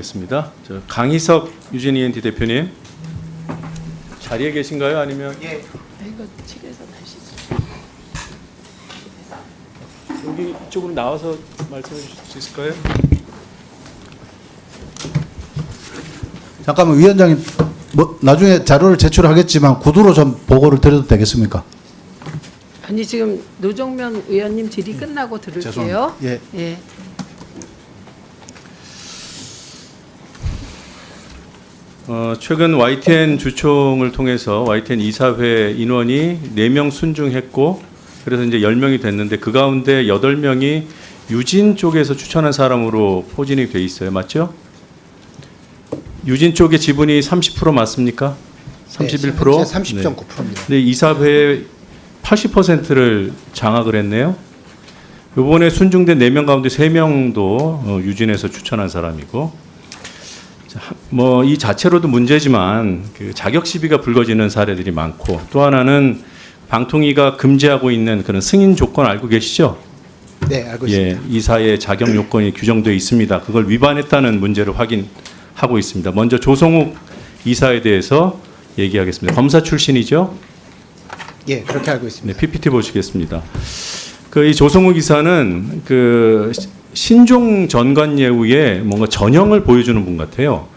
하겠습니다. 강희석 유진 ENT 대표님 자리에 계신가요? 아니면 예. 이거 집에서 다시 여기 이쪽으로 나와서 말씀해 주실 수 있을까요? 잠깐만 위원장님, 뭐 나중에 자료를 제출하겠지만 구두로 좀 보고를 드려도 되겠습니까? 아니 지금 노정면 의원님 질의 끝나고 들을게요. 죄송합니다. 예. 예. 최근 YTN 주총을 통해서 YTN 이사회 인원이 4명 순중했고 그래서 이제 10명이 됐는데 그 가운데 8명이 유진 쪽에서 추천한 사람으로 포진이 돼 있어요. 맞죠? 유진 쪽의 지분이 30% 맞습니까? 31%? 네, 30.9%입니다. 근데 이사회의 80%를 장악을 했네요. 이번에 순중된 4명 가운데 3명도 유진에서 추천한 사람이고 뭐 이 자체로도 문제지만 그 자격 시비가 불거지는 사례들이 많고 또 하나는 방통위가 금지하고 있는 그런 승인 조건 알고 계시죠? 네, 알고 있습니다. 이사의 자격 요건이 규정되어 있습니다. 그걸 위반했다는 문제를 확인하고 있습니다. 먼저 조성욱 이사에 대해서 얘기하겠습니다. 검사 출신이죠? 예, 그렇게 알고 네, 있습니다. PPT 보시겠습니다. 이 조성욱 이사는 그 신종 전관예우의 뭔가 전형을 보여주는 분 같아요.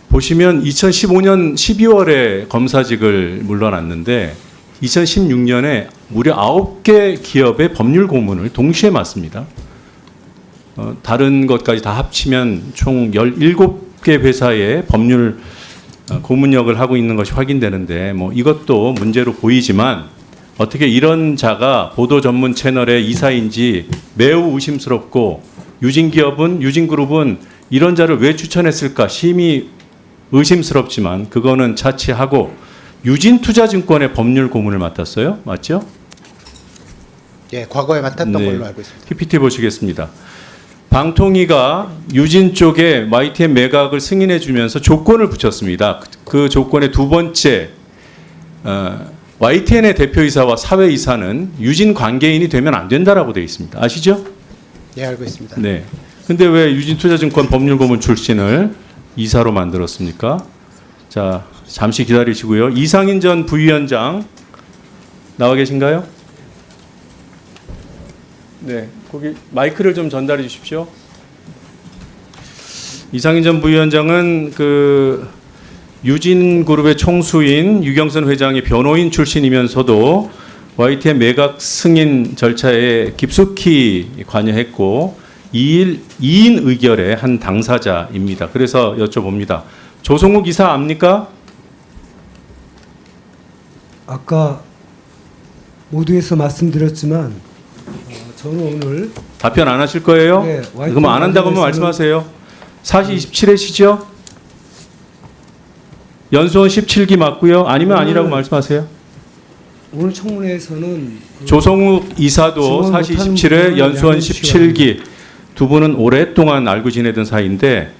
보시면 2015년 12월에 검사직을 물러났는데 2016년에 무려 9개 기업의 법률 고문을 동시에 맡습니다. 다른 것까지 다 합치면 총 17개 회사의 법률 고문역을 하고 있는 것이 확인되는데 뭐 이것도 문제로 보이지만 어떻게 이런 자가 보도 전문 채널의 이사인지 매우 의심스럽고 유진그룹은 이런 자를 왜 추천했을까 심히 의심스럽지만 그거는 차치하고 유진투자증권의 법률 고문을 맡았어요. 맞죠? 예, 과거에 맡았던 네. 걸로 알고 있습니다. PPT 보시겠습니다. 방통위가 유진 쪽에 YTN 매각을 승인해 주면서 조건을 붙였습니다. 그 조건의 두 번째 YTN의 대표이사와 사회이사는 유진 관계인이 되면 안 된다라고 되어 있습니다. 아시죠? 예, 알고 있습니다. 네. 근데 왜 유진투자증권 법률고문 출신을 이사로 만들었습니까? 자, 잠시 기다리시고요. 이상인 전 부위원장 나와 계신가요? 네, 거기 마이크를 좀 전달해 주십시오. 이상인 전 부위원장은 그 유진그룹의 총수인 유경선 회장의 변호인 출신이면서도 YTN 매각 승인 절차에 깊숙이 관여했고 2인 의결의 한 당사자입니다. 그래서 여쭤봅니다. 조성욱 이사 압니까? 아까 모두에서 말씀드렸지만 저는 오늘 답변 안 하실 거예요? 네, 그럼 안 한다고 하면 관련해서는- 말씀하세요. 사시 27회시죠? 연수원 17기 맞고요. 아니면 아니라고 말씀하세요. 오늘 청문회에서는 조성욱 이사도 증언 사시 못하는 27회, 부분은 연수원 양해 17기 두 분은 오랫동안 알고 지내던 사이인데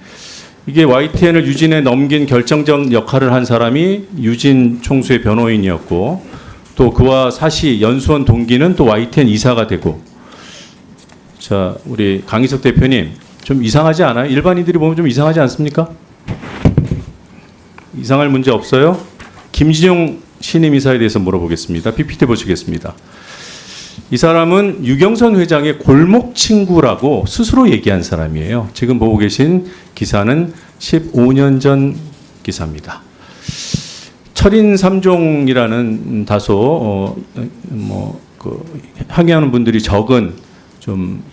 이게 YTN을 유진에 넘긴 결정적 역할을 한 사람이 유진 총수의 변호인이었고 또 그와 사시 연수원 동기는 또 YTN 이사가 되고 자 우리 강희석 대표님 좀 이상하지 않아요? 일반인들이 보면 좀 이상하지 않습니까? 이상할 문제 없어요? 김진용 신임 이사에 대해서 물어보겠습니다. PPT 보시겠습니다. 이 사람은 유경선 회장의 골목 친구라고 스스로 얘기한 사람이에요. 지금 보고 계신 기사는 15년 전 기사입니다. 철인 3종이라는 다소 항의하는 분들이 적은 좀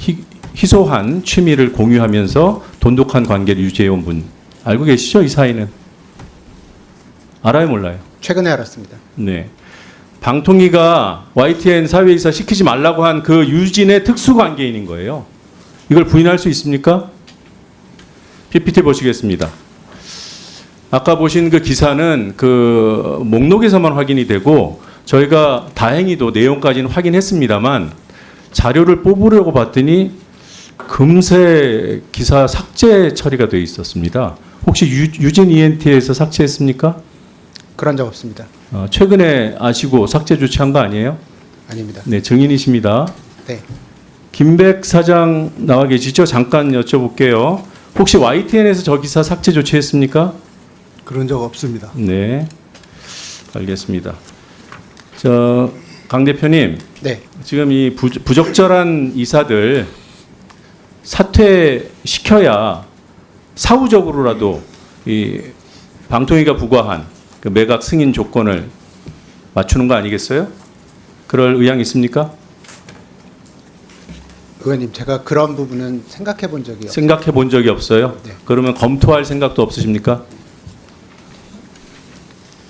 희소한 취미를 공유하면서 돈독한 관계를 유지해온 분 알고 계시죠? 이 사이는 알아요, 몰라요? 최근에 알았습니다. 네. 방통위가 YTN 사회이사 시키지 말라고 한 그 유진의 특수관계인인 거예요. 이걸 부인할 수 있습니까? PPT 보시겠습니다. 아까 보신 그 기사는 그 목록에서만 확인이 되고 저희가 다행히도 내용까지는 확인했습니다만 자료를 뽑으려고 봤더니 금세 기사 삭제 처리가 되어 있었습니다. 혹시 유진 ENT에서 삭제했습니까? 그런 적 없습니다. 최근에 아시고 삭제 조치한 거 아니에요? 아닙니다. 네, 증인이십니다. 네. 김백 사장 나와 계시죠? 잠깐 여쭤볼게요. 혹시 YTN에서 저 기사 삭제 조치했습니까? 그런 적 없습니다. 네, 알겠습니다. 강 대표님, 네. 지금 이 부적절한 이사들 사퇴시켜야 사후적으로라도 이 방통위가 부과한 그 매각 승인 조건을 맞추는 거 아니겠어요? 그럴 의향이 있습니까? 의원님, 제가 그런 부분은 생각해 본 적이 없습니다. 생각해 본 적이 없어요? 네. 그러면 검토할 생각도 없으십니까?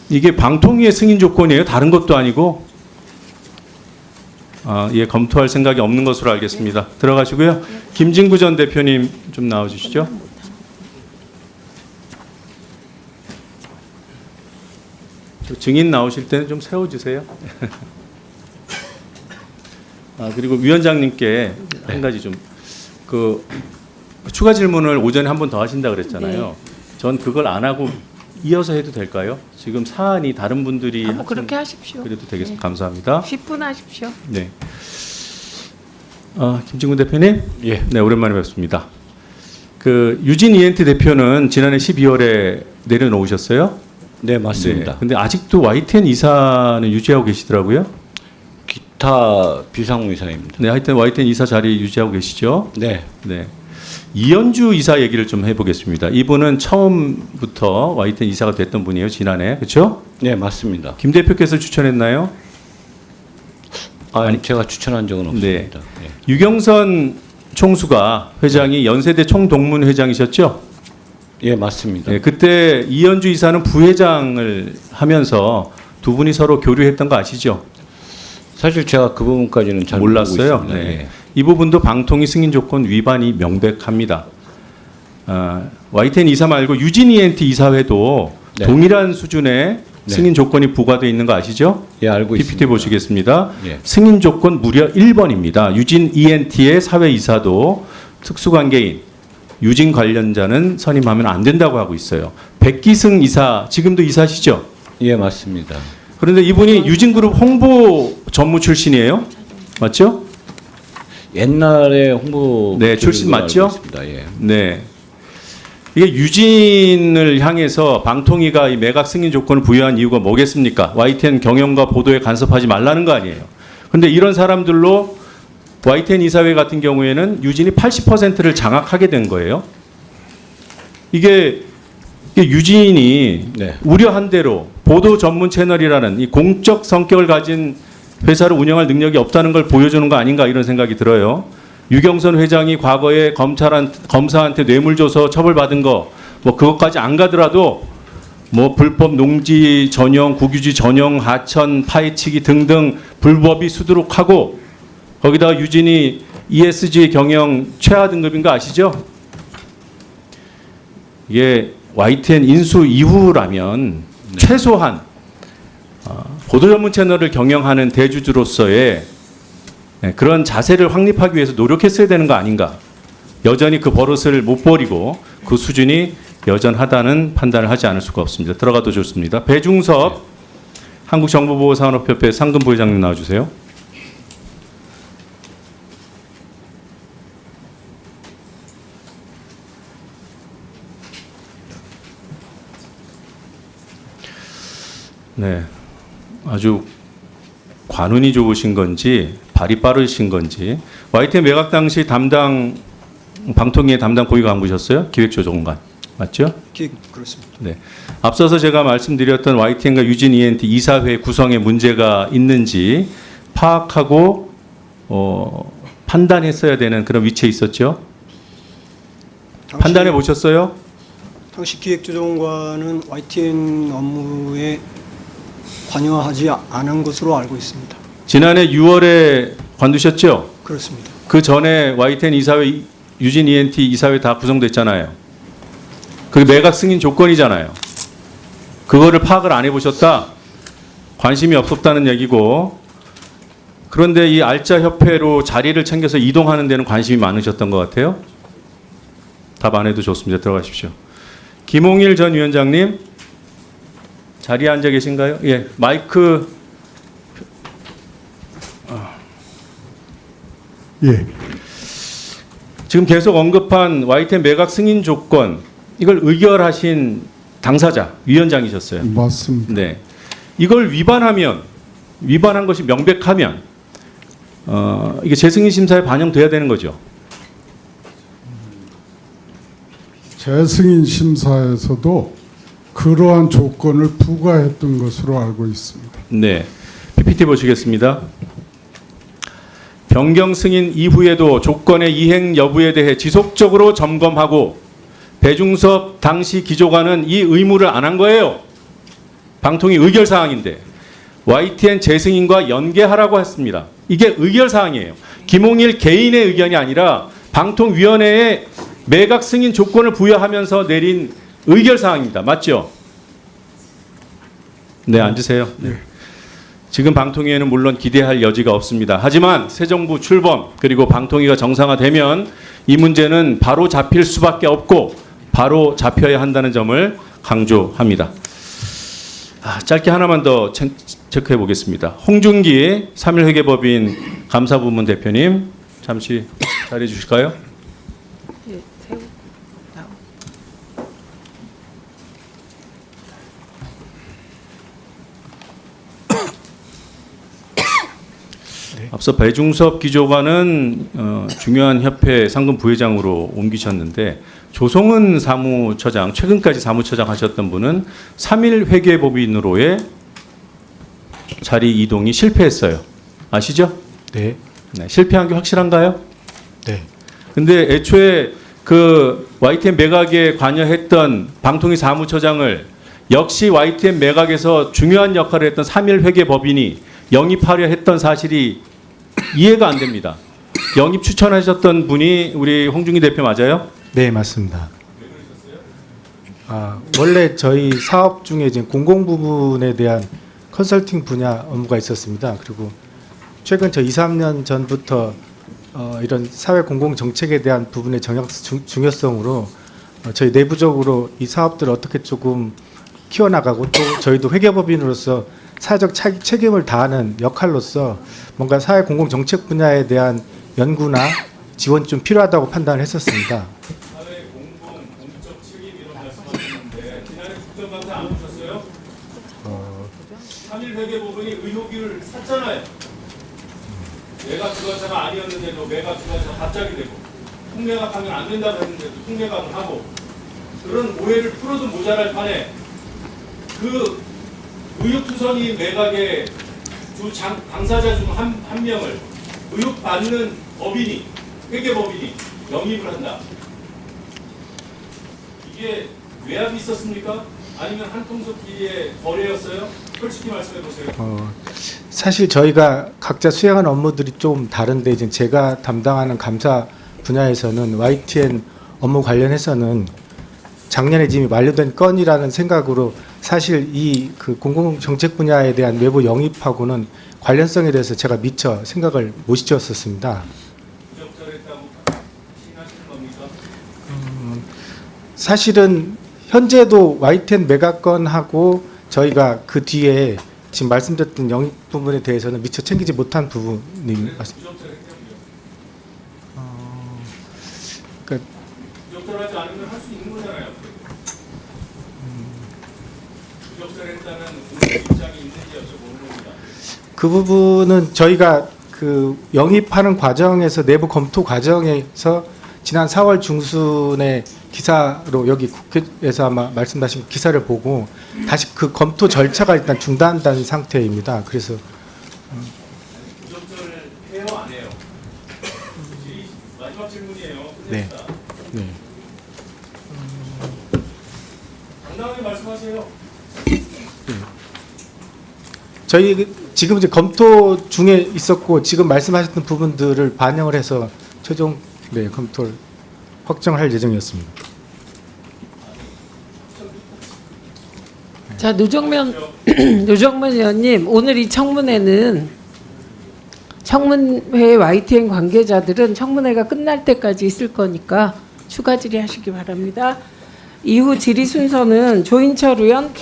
이게 방통위의 승인 조건이에요? 다른 것도 아니고? 예, 검토할 생각이 없는 것으로 알겠습니다. 들어가시고요. 김진구 전 대표님 좀 나와주시죠. 증인 나오실 때는 좀 세워주세요. 그리고 위원장님께 한 가지 좀 추가 질문을 오전에 한 번 더 하신다 그랬잖아요. 전 그걸 안 하고 이어서 해도 될까요? 지금 사안이 다른 분들이 뭐 그렇게 하십시오. 그래도 되겠습니다. 감사합니다. 10분 하십시오. 네. 김진구 대표님, 예. 네 오랜만에 뵙습니다. 그 유진 ENT 대표는 지난해 12월에 내려놓으셨어요? 네, 맞습니다. 네. 근데 아직도 YTN 이사는 유지하고 계시더라고요. 기타 비상무이사입니다. 네, 하여튼 YTN 이사 자리 유지하고 계시죠? 네. 네. 이현주 이사 얘기를 좀 해보겠습니다. 이분은 처음부터 YTN 이사가 됐던 분이에요, 지난해, 그렇죠? 네, 맞습니다. 김 대표께서 추천했나요? 아니, 제가 추천한 적은 없습니다. 네. 유경선 총수가 회장이 연세대 총동문 회장이셨죠? 예, 맞습니다. 네, 그때 이현주 이사는 부회장을 하면서 두 분이 서로 교류했던 거 아시죠? 사실 제가 그 부분까지는 잘 몰랐어요. 모르고 있습니다. 네. 예. 이 부분도 방통위 승인 조건 위반이 명백합니다. YTN 이사 말고 유진 ENT 이사회도 네. 동일한 수준의 네. 승인 조건이 부과되어 있는 거 아시죠? 예, 알고 PPT 있습니다. 보시겠습니다. 예. 승인 조건 무려 1번입니다. 유진 ENT의 사회 이사도 특수관계인 유진 관련자는 선임하면 안 된다고 하고 있어요. 백기승 이사 지금도 이사시죠? 예, 맞습니다. 그런데 이분이 유진그룹 홍보 전무 출신이에요? 맞죠? 옛날에 홍보 네, 출신 쪽으로 맞죠? 알고 있습니다. 예. 네. 이게 유진을 향해서 방통위가 이 매각 승인 조건을 부여한 이유가 뭐겠습니까? YTN 경영과 보도에 간섭하지 말라는 거 아니에요. 근데 이런 사람들로 YTN 이사회 같은 경우에는 유진이 80%를 장악하게 된 거예요. 이게 유진이 네. 우려한 대로 보도 전문 채널이라는 이 공적 성격을 가진 회사를 운영할 능력이 없다는 걸 보여주는 거 아닌가 이런 생각이 들어요. 유경선 회장이 과거에 검사한테 뇌물 줘서 처벌받은 거 뭐 그것까지 안 가더라도 뭐 불법 농지 전용, 국유지 전용, 하천 파헤치기 등등 불법이 수두룩하고 거기다가 유진이 ESG 경영 최하 등급인 거 아시죠? 이게 YTN 인수 이후라면 최소한 보도 전문 채널을 경영하는 대주주로서의 그런 자세를 확립하기 위해서 노력했어야 되는 거 아닌가. 여전히 그 버릇을 못 버리고 그 수준이 여전하다는 판단을 하지 않을 수가 없습니다. 들어가도 좋습니다. 배중섭 한국정보보호산업협회 상근부회장님 나와주세요. 네, 아주 관운이 좋으신 건지 발이 빠르신 건지 YTN 매각 당시 담당 방통위의 담당 고위 간부셨어요? 기획조정관 맞죠? 그렇습니다. 네. 앞서서 제가 말씀드렸던 YTN과 유진 ENT 이사회 구성에 문제가 있는지 파악하고 판단했어야 되는 그런 위치에 있었죠. 판단해 보셨어요? 당시 기획조정관은 YTN 업무에 관여하지 않은 것으로 알고 있습니다. 지난해 6월에 관두셨죠? 그렇습니다. 그 전에 YTN 이사회, 유진 ENT 이사회 다 구성됐잖아요. 그게 매각 승인 조건이잖아요. 그거를 파악을 안 해보셨다? 관심이 없었다는 얘기고, 그런데 이 알짜협회로 자리를 챙겨서 이동하는 데는 관심이 많으셨던 것 같아요. 답 안 해도 좋습니다. 들어가십시오. 김홍일 전 위원장님, 자리에 앉아 계신가요? 예, 마이크. 예. 지금 계속 언급한 YTN 매각 승인 조건 이걸 의결하신 당사자 위원장이셨어요. 맞습니다. 네. 이걸 위반한 것이 명백하면 이게 재승인 심사에 반영돼야 되는 거죠. 재승인 심사에서도 그러한 조건을 부과했던 것으로 알고 있습니다. 네. PPT 보시겠습니다. 변경 승인 이후에도 조건의 이행 여부에 대해 지속적으로 점검하고 배중섭 당시 기조관은 이 의무를 안 한 거예요. 방통위 의결 사항인데 YTN 재승인과 연계하라고 했습니다. 이게 의결 사항이에요. 김홍일 개인의 의견이 아니라 방통위원회의 매각 승인 조건을 부여하면서 내린 의결 사항입니다. 맞죠? 네, 앉으세요. 네. 지금 방통위에는 물론 기대할 여지가 없습니다. 하지만 새 정부 출범 그리고 방통위가 정상화되면 이 문제는 바로 잡힐 수밖에 없고 바로 잡혀야 한다는 점을 강조합니다. 짧게 하나만 더 체크해 보겠습니다. 홍준기 3.1회계법인 감사부문 대표님 잠시 자리해 주실까요? 예, 세우 나오. 앞서 배중섭 기조관은 중요한 협회 상금 부회장으로 옮기셨는데 조성은 사무처장 최근까지 사무처장 하셨던 분은 3.1 회계법인으로의 자리 이동이 실패했어요. 아시죠? 네. 네, 실패한 게 확실한가요? 네. 근데 애초에 그 YTN 매각에 관여했던 방통위 사무처장을 역시 YTN 매각에서 중요한 역할을 했던 3.1 회계법인이 영입하려 했던 사실이 이해가 안 됩니다. 영입 추천하셨던 분이 우리 홍준기 대표 맞아요? 네, 맞습니다. 원래 저희 사업 중에 이제 공공 부분에 대한 컨설팅 분야 업무가 있었습니다. 그리고 최근 저 2, 3년 전부터 이런 사회 공공 정책에 대한 부분의 중요성으로 저희 내부적으로 이 사업들을 어떻게 조금 키워나가고 또 저희도 회계법인으로서 사회적 책임을 다하는 역할로서 뭔가 사회 공공 정책 분야에 대한 연구나 지원이 좀 필요하다고 판단을 했었습니다. 사회 공공 공적 책임 이런 말씀하셨는데 지난해 국정감사 안 오셨어요? 3.1 회계법인이 의혹을 샀잖아요. 매각 주관사가 아니었는데도 매각 주관사 갑자기 되고 통매각하면 안 된다고 했는데도 통매각을 하고 그런 오해를 풀어도 모자랄 판에 그 의혹투성이 매각의 두 당사자 중 한 명을 의혹받는 법인이 회계법인이 영입을 한다. 이게 외압이 있었습니까? 아니면 한통속끼리의 거래였어요? 솔직히 말씀해 보세요. 사실 저희가 각자 수행하는 업무들이 좀 다른데 이제 제가 담당하는 감사 분야에서는 YTN 업무 관련해서는 작년에 이미 완료된 건이라는 생각으로 사실 이 그 공공 정책 분야에 대한 외부 영입하고는 관련성에 대해서 제가 미처 생각을 못 지었었습니다. 부적절했다고 시인하시는 겁니까? 사실은 현재도 YTN 매각 건하고 저희가 그 뒤에 지금 말씀드렸던 영입 부분에 대해서는 미처 챙기지 못한 부분이 맞습니다. 그러니까 부적절하지 않으면 할 수 있는 거잖아요. 부적절했다는 공식 입장이 있는지 여쭤보는 겁니다. 그 부분은 저희가 그 영입하는 과정에서 내부 검토 과정에서 지난 4월 중순에 기사로 여기 국회에서 아마 말씀하신 기사를 보고 다시 그 검토 절차가 일단 중단된 상태입니다. 그래서 부적절해요, 안 해요? 마지막 질문이에요. 네. 끝냅시다. 네. 당당하게 말씀하세요. 저희 지금 이제 검토 중에 있었고 지금 말씀하셨던 부분들을 반영을 해서 최종 검토를 확정할 예정이었습니다. 자, 노정면 의원님, 오늘 이 청문회는 청문회 YTN 관계자들은 청문회가 끝날 때까지 있을 거니까 추가 질의하시기 바랍니다. 이후 질의 순서는 조인철 의원,